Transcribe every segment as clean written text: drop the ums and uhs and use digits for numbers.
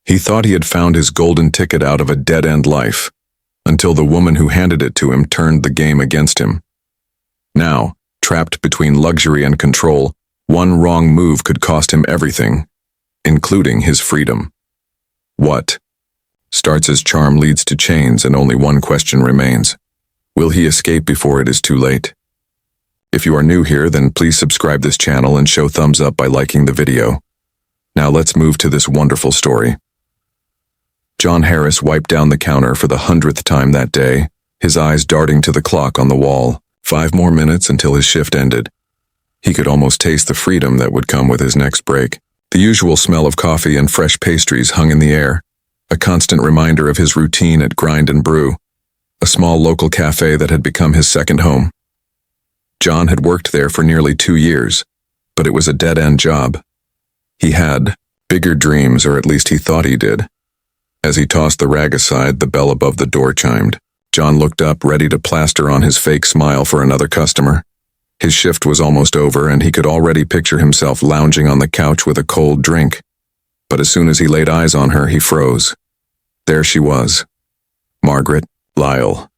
He thought he had found his golden ticket out of a dead-end life, until the woman who handed it to him turned the game against him. Now, trapped between luxury and control, one wrong move could cost him everything, including his freedom. What starts as charm leads to chains, and only one question remains. Will he escape before it is too late? If you are new here, then please subscribe this channel and show thumbs up by liking the video. Now let's move to this wonderful story. John Harris wiped down the counter for the 100th time that day, his eyes darting to the clock on the wall. 5 more minutes until his shift ended. He could almost taste the freedom that would come with his next break. The usual smell of coffee and fresh pastries hung in the air, a constant reminder of his routine at Grind and Brew, a small local cafe that had become his second home. John had worked there for nearly 2 years, but it was a dead-end job. He had bigger dreams, or at least he thought he did. As he tossed the rag aside, the bell above the door chimed. John looked up, ready to plaster on his fake smile for another customer. His shift was almost over, and he could already picture himself lounging on the couch with a cold drink. But as soon as he laid eyes on her, he froze. There she was, Margaret Lyle.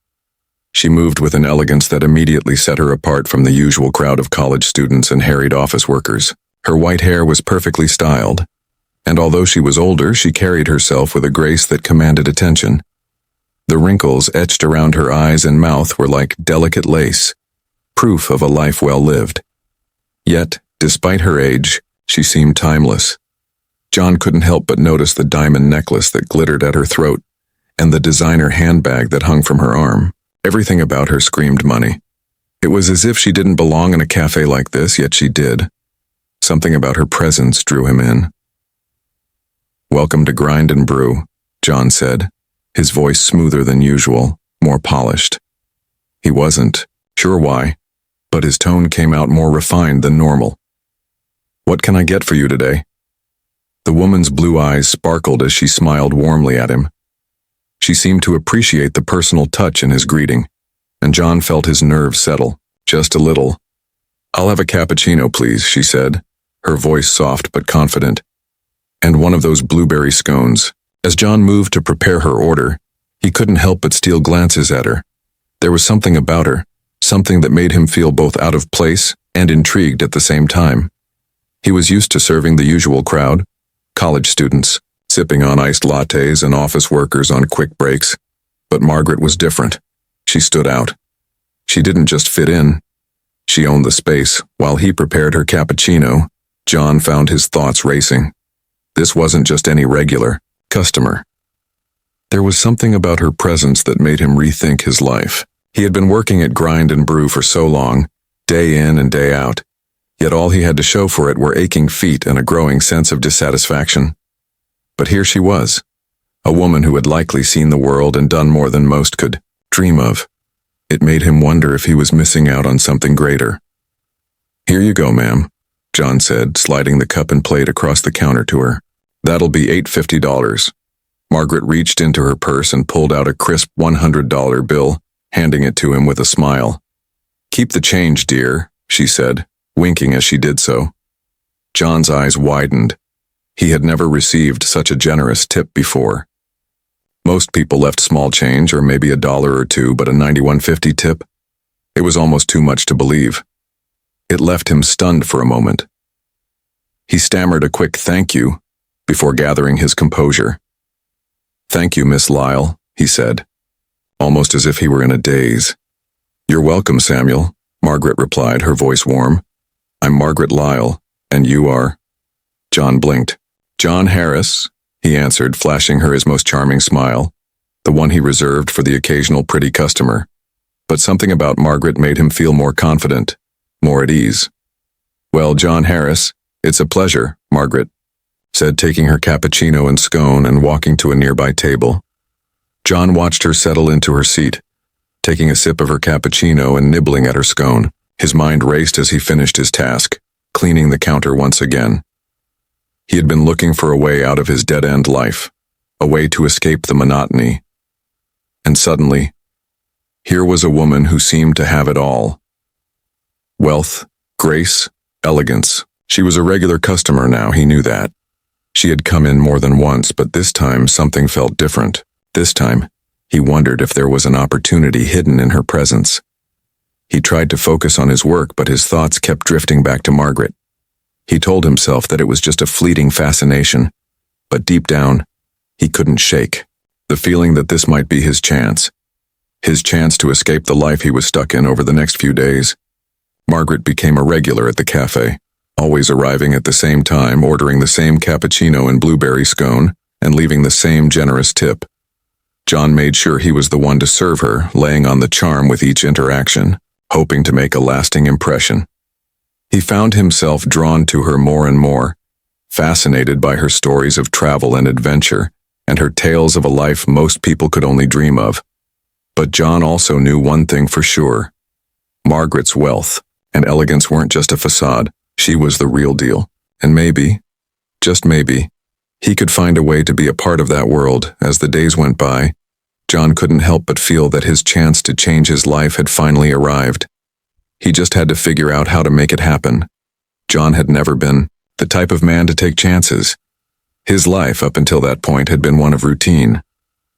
She moved with an elegance that immediately set her apart from the usual crowd of college students and harried office workers. Her white hair was perfectly styled, and although she was older, she carried herself with a grace that commanded attention. The wrinkles etched around her eyes and mouth were like delicate lace, proof of a life well lived. Yet, despite her age, she seemed timeless. John couldn't help but notice the diamond necklace that glittered at her throat and the designer handbag that hung from her arm. Everything about her screamed money. It was as if she didn't belong in a cafe like this, yet she did. Something about her presence drew him in. "Welcome to Grind and Brew," John said, his voice smoother than usual, more polished. He wasn't sure why, but his tone came out more refined than normal. "What can I get for you today?" The woman's blue eyes sparkled as she smiled warmly at him. She seemed to appreciate the personal touch in his greeting, and John felt his nerves settle, just a little. "I'll have a cappuccino, please," she said, her voice soft but confident. "And one of those blueberry scones." As John moved to prepare her order, he couldn't help but steal glances at her. There was something about her, something that made him feel both out of place and intrigued at the same time. He was used to serving the usual crowd, college students, sipping on iced lattes, and office workers on quick breaks. But Margaret was different. She stood out. She didn't just fit in. She owned the space. While he prepared her cappuccino, John found his thoughts racing. This wasn't just any regular customer. There was something about her presence that made him rethink his life. He had been working at Grind and Brew for so long, day in and day out, yet all he had to show for it were aching feet and a growing sense of dissatisfaction. But here she was, a woman who had likely seen the world and done more than most could dream of. It made him wonder if he was missing out on something greater. "Here you go, ma'am," John said, sliding the cup and plate across the counter to her. "That'll be $8.50. Margaret reached into her purse and pulled out a crisp $100 bill, handing it to him with a smile. "Keep the change, dear," she said, winking as she did so. John's eyes widened. He had never received such a generous tip before. Most people left small change, or maybe $1 or $2, but a $91.50 tip? It was almost too much to believe. It left him stunned for a moment. He stammered a quick thank you before gathering his composure. "Thank you, Miss Lyle," he said, almost as if he were in a daze. "You're welcome, Samuel," Margaret replied, her voice warm. "I'm Margaret Lyle, and you are?" John blinked. "John Harris," he answered, flashing her his most charming smile, the one he reserved for the occasional pretty customer. But something about Margaret made him feel more confident, more at ease. "Well, John Harris, it's a pleasure," Margaret said, taking her cappuccino and scone and walking to a nearby table. John watched her settle into her seat, taking a sip of her cappuccino and nibbling at her scone. His mind raced as he finished his task, cleaning the counter once again. He had been looking for a way out of his dead-end life, a way to escape the monotony. And suddenly, here was a woman who seemed to have it all. Wealth, grace, elegance. She was a regular customer now, he knew that. She had come in more than once, but this time something felt different. This time, he wondered if there was an opportunity hidden in her presence. He tried to focus on his work, but his thoughts kept drifting back to Margaret. He told himself that it was just a fleeting fascination, but deep down, he couldn't shake the feeling that this might be his chance to escape the life he was stuck in over the next few days. Margaret became a regular at the cafe, always arriving at the same time, ordering the same cappuccino and blueberry scone, and leaving the same generous tip. John made sure he was the one to serve her, laying on the charm with each interaction, hoping to make a lasting impression. He found himself drawn to her more and more, fascinated by her stories of travel and adventure, and her tales of a life most people could only dream of. But John also knew one thing for sure. Margaret's wealth and elegance weren't just a facade. She was the real deal. And maybe, just maybe, he could find a way to be a part of that world. As the days went by, John couldn't help but feel that his chance to change his life had finally arrived. He just had to figure out how to make it happen. John had never been the type of man to take chances. His life up until that point had been one of routine.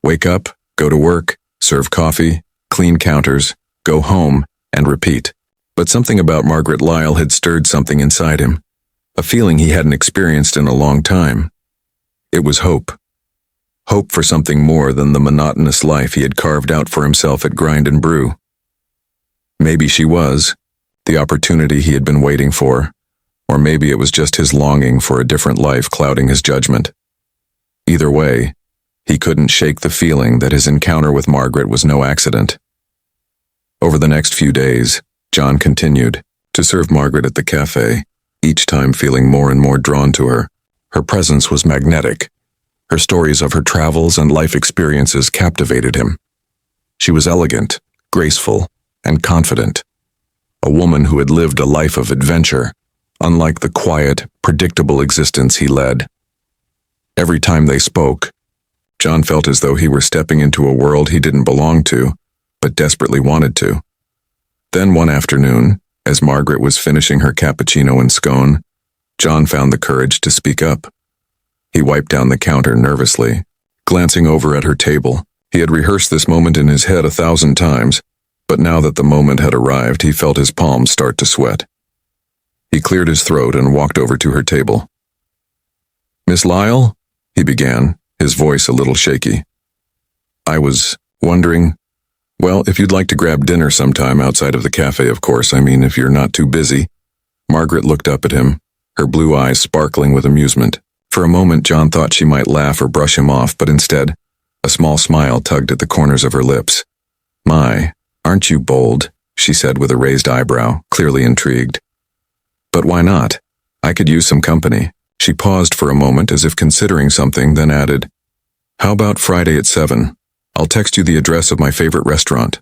Wake up, go to work, serve coffee, clean counters, go home, and repeat. But something about Margaret Lyle had stirred something inside him, a feeling he hadn't experienced in a long time. It was hope. Hope for something more than the monotonous life he had carved out for himself at Grind and Brew. Maybe she was the opportunity he had been waiting for, or maybe it was just his longing for a different life clouding his judgment. Either way, he couldn't shake the feeling that his encounter with Margaret was no accident. Over the next few days, John continued to serve Margaret at the cafe, each time feeling more and more drawn to her. Her presence was magnetic. Her stories of her travels and life experiences captivated him. She was elegant, graceful, and confident. A woman who had lived a life of adventure, unlike the quiet, predictable existence he led. Every time they spoke, John felt as though he were stepping into a world he didn't belong to, but desperately wanted to. Then one afternoon, as Margaret was finishing her cappuccino and scone, John found the courage to speak up. He wiped down the counter nervously, glancing over at her table. He had rehearsed this moment in his head 1,000 times, but now that the moment had arrived, he felt his palms start to sweat. He cleared his throat and walked over to her table. "Miss Lyle?" he began, his voice a little shaky. "I was wondering, well, if you'd like to grab dinner sometime outside of the cafe, of course. I mean, if you're not too busy." Margaret looked up at him, her blue eyes sparkling with amusement. For a moment, John thought she might laugh or brush him off, but instead, a small smile tugged at the corners of her lips. "My, aren't you bold?" she said with a raised eyebrow, clearly intrigued. "But why not? I could use some company." She paused for a moment as if considering something, then added, "How about Friday at 7? I'll text you the address of my favorite restaurant."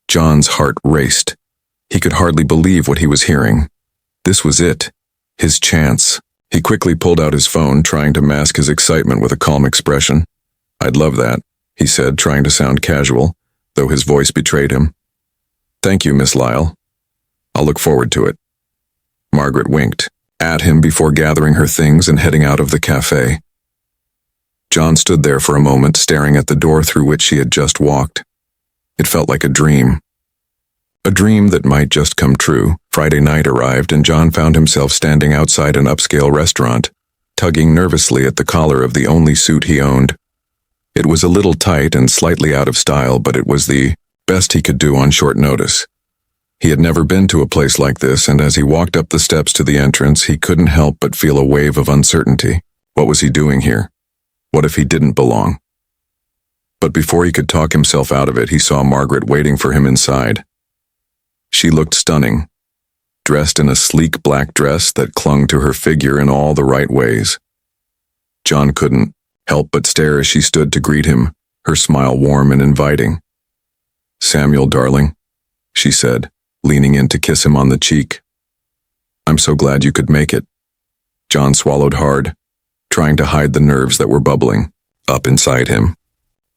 John's heart raced. He could hardly believe what he was hearing. This was it. His chance. He quickly pulled out his phone, trying to mask his excitement with a calm expression. "I'd love that," he said, trying to sound casual, though his voice betrayed him. "Thank you, Miss Lyle. I'll look forward to it." Margaret winked at him before gathering her things and heading out of the cafe. John stood there for a moment, staring at the door through which she had just walked. It felt like a dream. A dream that might just come true. Friday night arrived and John found himself standing outside an upscale restaurant, tugging nervously at the collar of the only suit he owned. It was a little tight and slightly out of style, but it was the best he could do on short notice. He had never been to a place like this, and as he walked up the steps to the entrance, he couldn't help but feel a wave of uncertainty. What was he doing here? What if he didn't belong? But before he could talk himself out of it, he saw Margaret waiting for him inside. She looked stunning, dressed in a sleek black dress that clung to her figure in all the right ways. John couldn't help but stare as she stood to greet him, her smile warm and inviting. "Samuel, darling," she said, leaning in to kiss him on the cheek. "I'm so glad you could make it." John swallowed hard, trying to hide the nerves that were bubbling up inside him.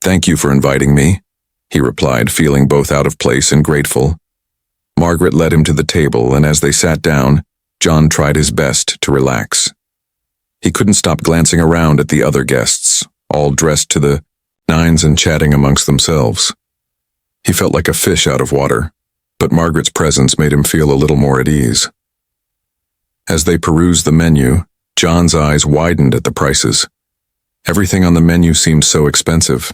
"Thank you for inviting me," he replied, feeling both out of place and grateful. Margaret led him to the table, and as they sat down, John tried his best to relax. He couldn't stop glancing around at the other guests, all dressed to the nines and chatting amongst themselves. He felt like a fish out of water, but Margaret's presence made him feel a little more at ease. As they perused the menu, John's eyes widened at the prices. Everything on the menu seemed so expensive.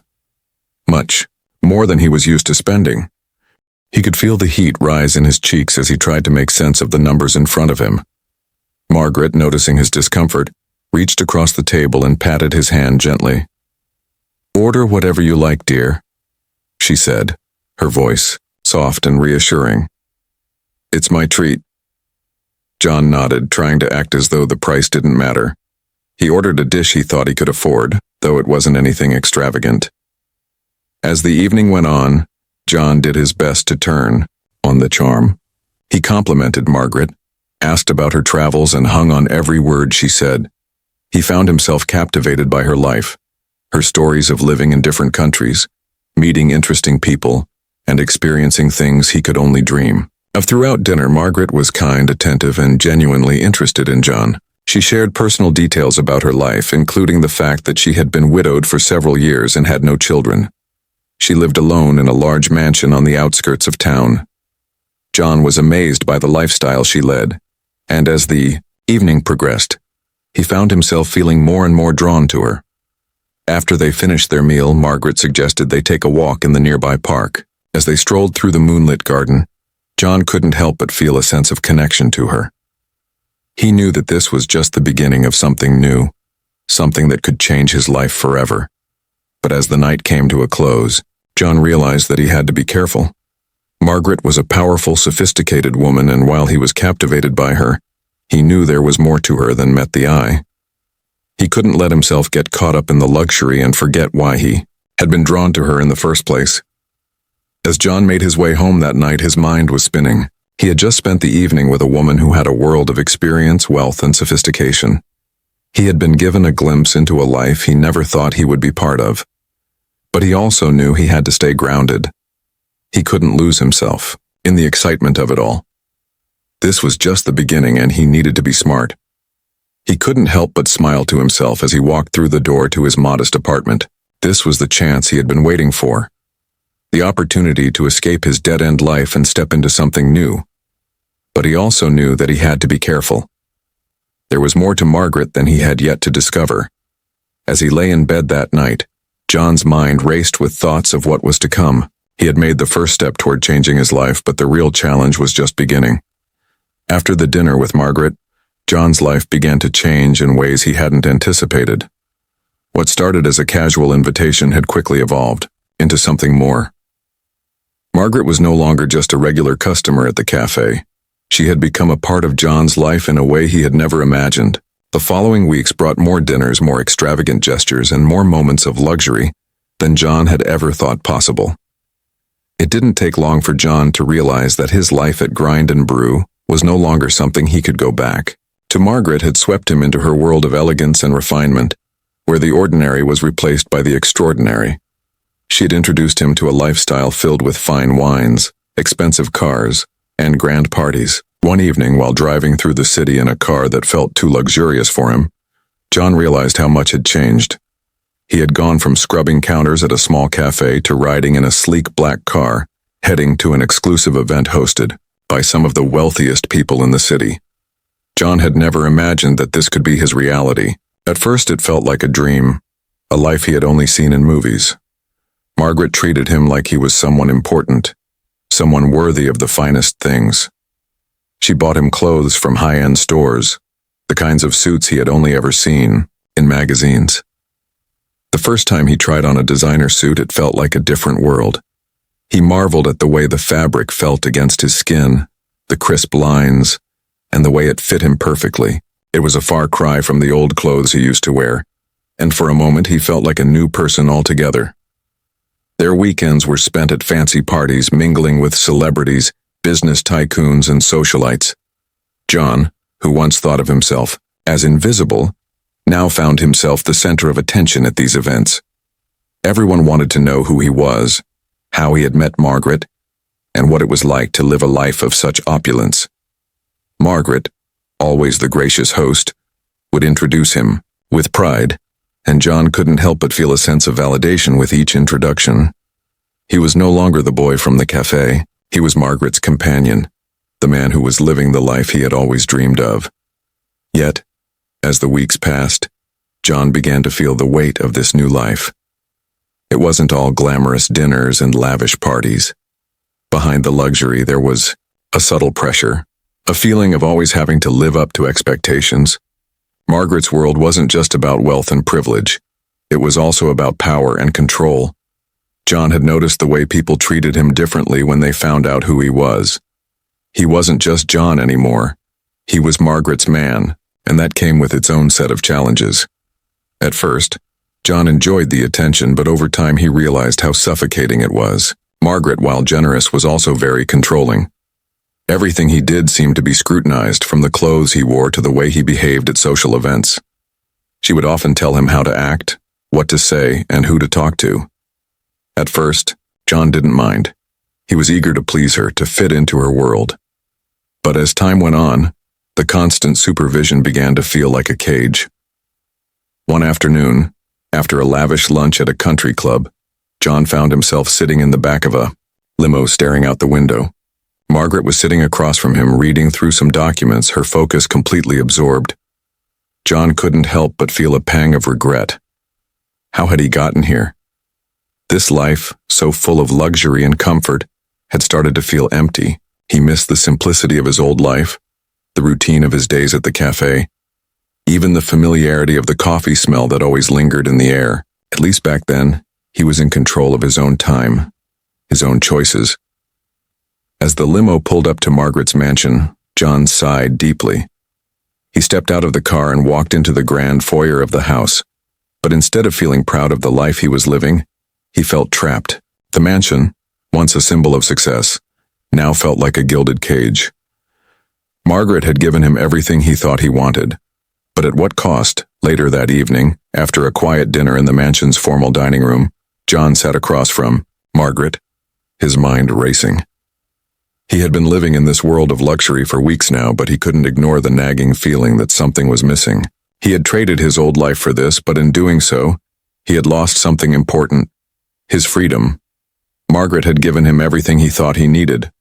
Much more than he was used to spending. He could feel the heat rise in his cheeks as he tried to make sense of the numbers in front of him. Margaret, noticing his discomfort, reached across the table and patted his hand gently. "Order whatever you like, dear," she said, her voice soft and reassuring. "It's my treat." John nodded, trying to act as though the price didn't matter. He ordered a dish he thought he could afford, though it wasn't anything extravagant. As the evening went on, John did his best to turn on the charm. He complimented Margaret, asked about her travels, and hung on every word she said. He found himself captivated by her life, her stories of living in different countries, meeting interesting people, and experiencing things he could only dream of. Throughout dinner, Margaret was kind, attentive, and genuinely interested in John. She shared personal details about her life, including the fact that she had been widowed for several years and had no children. She lived alone in a large mansion on the outskirts of town. John was amazed by the lifestyle she led, and as the evening progressed, he found himself feeling more and more drawn to her. After they finished their meal, Margaret suggested they take a walk in the nearby park. As they strolled through the moonlit garden, John couldn't help but feel a sense of connection to her. He knew that this was just the beginning of something new, something that could change his life forever. But as the night came to a close, John realized that he had to be careful. Margaret was a powerful, sophisticated woman, and while he was captivated by her, he knew there was more to her than met the eye. He couldn't let himself get caught up in the luxury and forget why he had been drawn to her in the first place. As John made his way home that night, his mind was spinning. He had just spent the evening with a woman who had a world of experience, wealth, and sophistication. He had been given a glimpse into a life he never thought he would be part of. But he also knew he had to stay grounded. He couldn't lose himself in the excitement of it all. This was just the beginning, and he needed to be smart. He couldn't help but smile to himself as he walked through the door to his modest apartment. This was the chance he had been waiting for. The opportunity to escape his dead-end life and step into something new. But he also knew that he had to be careful. There was more to Margaret than he had yet to discover. As he lay in bed that night, John's mind raced with thoughts of what was to come. He had made the first step toward changing his life, but the real challenge was just beginning. After the dinner with Margaret, John's life began to change in ways he hadn't anticipated. What started as a casual invitation had quickly evolved into something more. Margaret was no longer just a regular customer at the cafe. She had become a part of John's life in a way he had never imagined. The following weeks brought more dinners, more extravagant gestures, and more moments of luxury than John had ever thought possible. It didn't take long for John to realize that his life at Grind and Brew was no longer something he could go back to. Margaret had swept him into her world of elegance and refinement, where the ordinary was replaced by the extraordinary. She had introduced him to a lifestyle filled with fine wines, expensive cars, and grand parties. One evening, while driving through the city in a car that felt too luxurious for him, John realized how much had changed. He had gone from scrubbing counters at a small cafe to riding in a sleek black car, heading to an exclusive event hosted by some of the wealthiest people in the city. John had never imagined that this could be his reality. At first it felt like a dream, a life he had only seen in movies. Margaret treated him like he was someone important, someone worthy of the finest things. She bought him clothes from high-end stores, the kinds of suits he had only ever seen in magazines. The first time he tried on a designer suit, it felt like a different world. He marveled at the way the fabric felt against his skin, the crisp lines, and the way it fit him perfectly. It was a far cry from the old clothes he used to wear, and for a moment he felt like a new person altogether. Their weekends were spent at fancy parties, mingling with celebrities, business tycoons, and socialites. John, who once thought of himself as invisible, now found himself the center of attention at these events. Everyone wanted to know who he was, how he had met Margaret, and what it was like to live a life of such opulence. Margaret, always the gracious host, would introduce him, with pride, and John couldn't help but feel a sense of validation with each introduction. He was no longer the boy from the cafe. He was Margaret's companion, the man who was living the life he had always dreamed of. Yet, as the weeks passed, John began to feel the weight of this new life. It wasn't all glamorous dinners and lavish parties. Behind the luxury, there was a subtle pressure, a feeling of always having to live up to expectations. Margaret's world wasn't just about wealth and privilege. It was also about power and control. John had noticed the way people treated him differently when they found out who he was. He wasn't just John anymore. He was Margaret's man, and that came with its own set of challenges. At first, John enjoyed the attention, but over time he realized how suffocating it was. Margaret, while generous, was also very controlling. Everything he did seemed to be scrutinized, from the clothes he wore to the way he behaved at social events. She would often tell him how to act, what to say, and who to talk to. At first, John didn't mind. He was eager to please her, to fit into her world. But as time went on, the constant supervision began to feel like a cage. One afternoon, after a lavish lunch at a country club, John found himself sitting in the back of a limo staring out the window. Margaret was sitting across from him, reading through some documents, her focus completely absorbed. John couldn't help but feel a pang of regret. How had he gotten here? This life, so full of luxury and comfort, had started to feel empty. He missed the simplicity of his old life, the routine of his days at the cafe, even the familiarity of the coffee smell that always lingered in the air. At least back then, he was in control of his own time, his own choices. As the limo pulled up to Margaret's mansion, John sighed deeply. He stepped out of the car and walked into the grand foyer of the house, but instead of feeling proud of the life he was living, he felt trapped. The mansion, once a symbol of success, now felt like a gilded cage. Margaret had given him everything he thought he wanted, but at what cost? Later that evening, after a quiet dinner in the mansion's formal dining room, John sat across from Margaret, his mind racing. He had been living in this world of luxury for weeks now, but he couldn't ignore the nagging feeling that something was missing. He had traded his old life for this, but in doing so, he had lost something important: his freedom. Margaret had given him everything he thought he needed: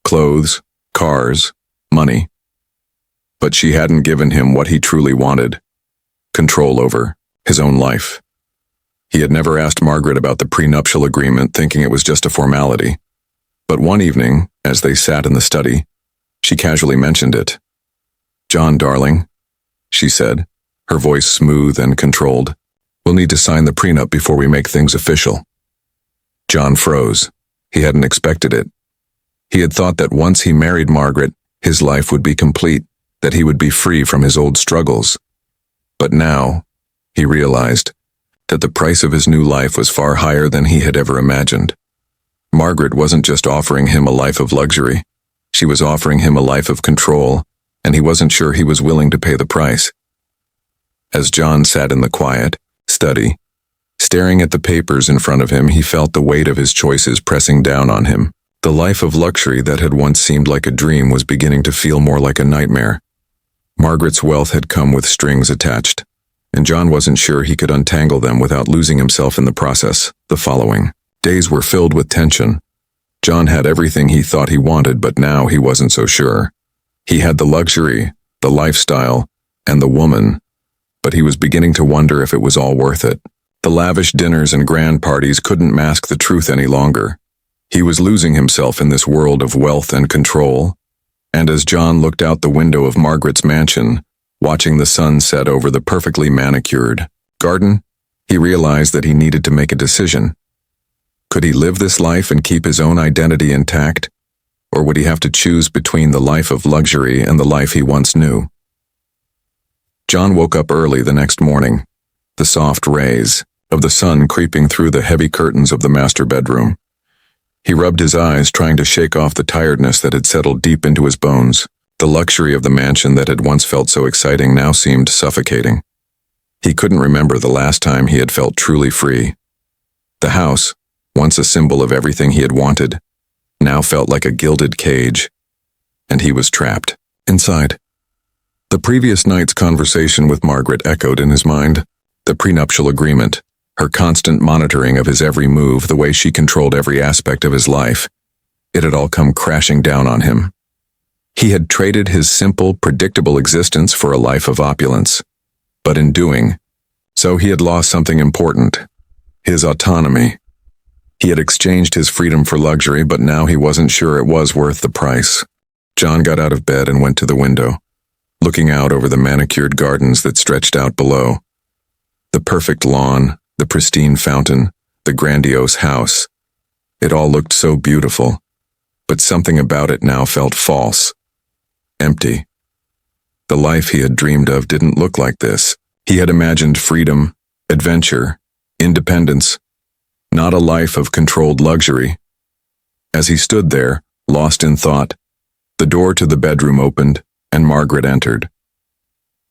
clothes, cars, money. But she hadn't given him what he truly wanted: control over his own life. He had never asked Margaret about the prenuptial agreement, thinking it was just a formality. But one evening, as they sat in the study, she casually mentioned it. "John, darling," she said, her voice smooth and controlled, "we'll need to sign the prenup before we make things official." John froze. He hadn't expected it. He had thought that once he married Margaret, his life would be complete, that he would be free from his old struggles. But now, he realized that the price of his new life was far higher than he had ever imagined. Margaret wasn't just offering him a life of luxury. She was offering him a life of control, and he wasn't sure he was willing to pay the price. As John sat in the quiet study, staring at the papers in front of him, he felt the weight of his choices pressing down on him. The life of luxury that had once seemed like a dream was beginning to feel more like a nightmare. Margaret's wealth had come with strings attached, and John wasn't sure he could untangle them without losing himself in the process. The following days were filled with tension. John had everything he thought he wanted, but now he wasn't so sure. He had the luxury, the lifestyle, and the woman, but he was beginning to wonder if it was all worth it. The lavish dinners and grand parties couldn't mask the truth any longer. He was losing himself in this world of wealth and control. And as John looked out the window of Margaret's mansion, watching the sun set over the perfectly manicured garden, he realized that he needed to make a decision. Could he live this life and keep his own identity intact, or would he have to choose between the life of luxury and the life he once knew? John woke up early the next morning, the soft rays of the sun creeping through the heavy curtains of the master bedroom. He rubbed his eyes, trying to shake off the tiredness that had settled deep into his bones. The luxury of the mansion that had once felt so exciting now seemed suffocating. He couldn't remember the last time he had felt truly free. The house, once a symbol of everything he had wanted, now felt like a gilded cage, and he was trapped inside. The previous night's conversation with Margaret echoed in his mind. The prenuptial agreement, her constant monitoring of his every move, the way she controlled every aspect of his life. It had all come crashing down on him. He had traded his simple, predictable existence for a life of opulence. But in doing so, he had lost something important: his autonomy. He had exchanged his freedom for luxury, but now he wasn't sure it was worth the price. John got out of bed and went to the window, looking out over the manicured gardens that stretched out below. The perfect lawn, the pristine fountain, the grandiose house. It all looked so beautiful, but something about it now felt false. Empty. The life he had dreamed of didn't look like this. He had imagined freedom, adventure, independence, not a life of controlled luxury. As he stood there, lost in thought, the door to the bedroom opened, and Margaret entered.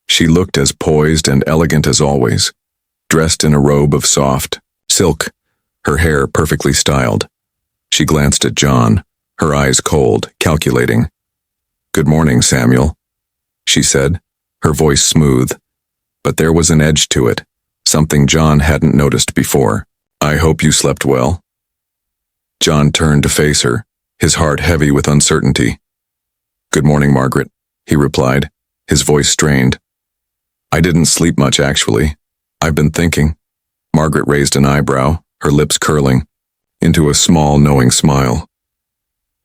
She looked as poised and elegant as always, dressed in a robe of soft silk, her hair perfectly styled. She glanced at John, her eyes cold, calculating. "Good morning, Samuel," she said, her voice smooth, but there was an edge to it, something John hadn't noticed before. "I hope you slept well." John turned to face her, his heart heavy with uncertainty. "Good morning, Margaret," he replied, his voice strained. "I didn't sleep much, actually. I've been thinking." Margaret raised an eyebrow, her lips curling, into a small, knowing smile.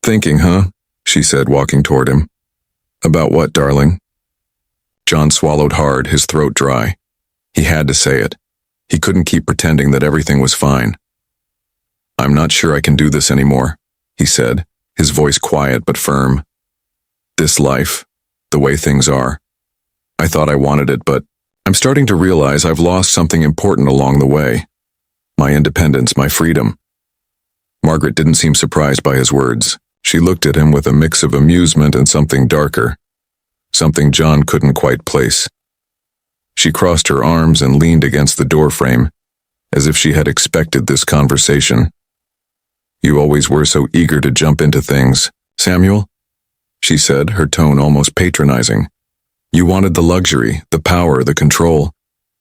"Thinking, huh?" she said, walking toward him. "About what, darling?" John swallowed hard, his throat dry. He had to say it. He couldn't keep pretending that everything was fine. "I'm not sure I can do this anymore," he said, his voice quiet but firm. "This life, the way things are. I thought I wanted it, but I'm starting to realize I've lost something important along the way. My independence, my freedom." Margaret didn't seem surprised by his words. She looked at him with a mix of amusement and something darker, something John couldn't quite place. She crossed her arms and leaned against the doorframe, as if she had expected this conversation. "You always were so eager to jump into things, Samuel," she said, her tone almost patronizing. "You wanted the luxury, the power, the control.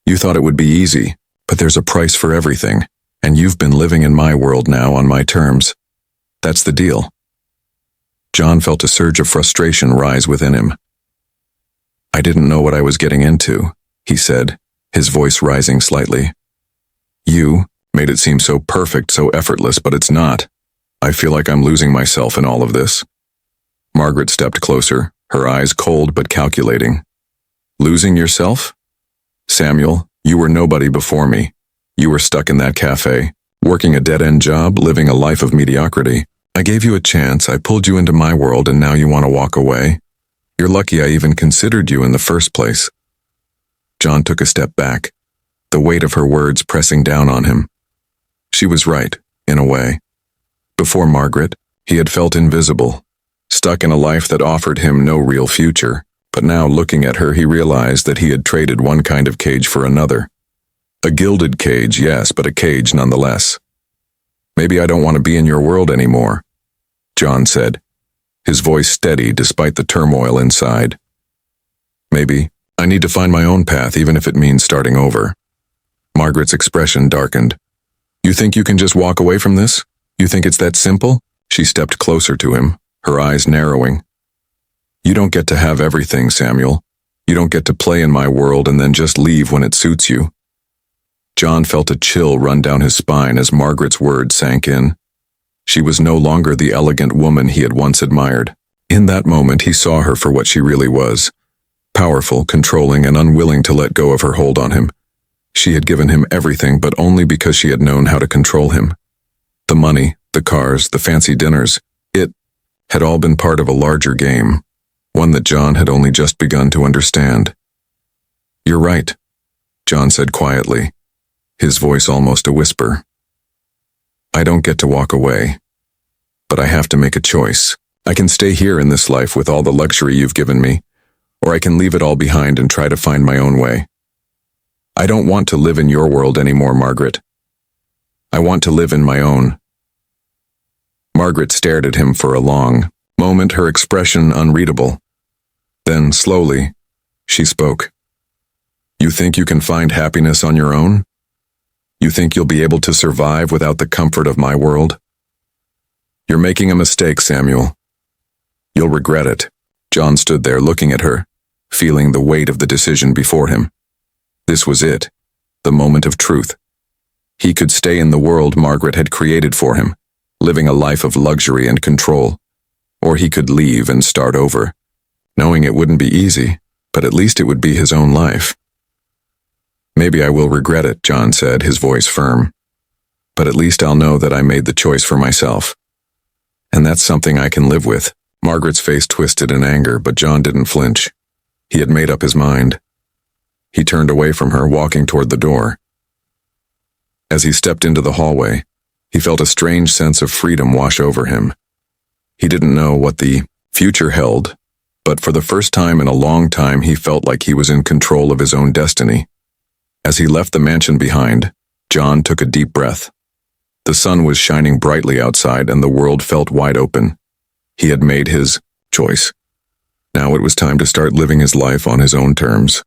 You thought it would be easy, but there's a price for everything, and you've been living in my world now on my terms. That's the deal." John felt a surge of frustration rise within him. "I didn't know what I was getting into," he said, his voice rising slightly. "You made it seem so perfect, so effortless, but it's not. I feel like I'm losing myself in all of this." Margaret stepped closer, her eyes cold but calculating. "Losing yourself? Samuel, you were nobody before me. You were stuck in that cafe, working a dead-end job, living a life of mediocrity. I gave you a chance, I pulled you into my world, and now you want to walk away? You're lucky I even considered you in the first place." John took a step back, the weight of her words pressing down on him. She was right, in a way. Before Margaret, he had felt invisible, stuck in a life that offered him no real future, but now looking at her he realized that he had traded one kind of cage for another. A gilded cage, yes, but a cage nonetheless. "Maybe I don't want to be in your world anymore," John said, his voice steady despite the turmoil inside. "Maybe I need to find my own path, even if it means starting over." Margaret's expression darkened. "You think you can just walk away from this? You think it's that simple?" She stepped closer to him, her eyes narrowing. "You don't get to have everything, Samuel. You don't get to play in my world and then just leave when it suits you." John felt a chill run down his spine as Margaret's words sank in. She was no longer the elegant woman he had once admired. In that moment he saw her for what she really was. Powerful, controlling, and unwilling to let go of her hold on him. She had given him everything, but only because she had known how to control him. The money, the cars, the fancy dinners, it had all been part of a larger game, one that John had only just begun to understand. "You're right," John said quietly, his voice almost a whisper. "I don't get to walk away, but I have to make a choice. I can stay here in this life with all the luxury you've given me, or I can leave it all behind and try to find my own way. I don't want to live in your world anymore, Margaret. I want to live in my own." Margaret stared at him for a long moment, her expression unreadable. Then, slowly, She spoke. You think you can find happiness on your own? You think you'll be able to survive without the comfort of my world? You're making a mistake, Samuel. You'll regret it. John stood there looking at her, feeling the weight of the decision before him. This was it, the moment of truth. He could stay in the world Margaret had created for him, living a life of luxury and control, or he could leave and start over, knowing it wouldn't be easy, but at least it would be his own life. Maybe I will regret it, John said, his voice firm. But at least I'll know that I made the choice for myself. And that's something I can live with. Margaret's face twisted in anger, but John didn't flinch. He had made up his mind. He turned away from her, walking toward the door. As he stepped into the hallway, he felt a strange sense of freedom wash over him. He didn't know what the future held, but for the first time in a long time he felt like he was in control of his own destiny. As he left the mansion behind, John took a deep breath. The sun was shining brightly outside and the world felt wide open. He had made his choice. Now it was time to start living his life on his own terms.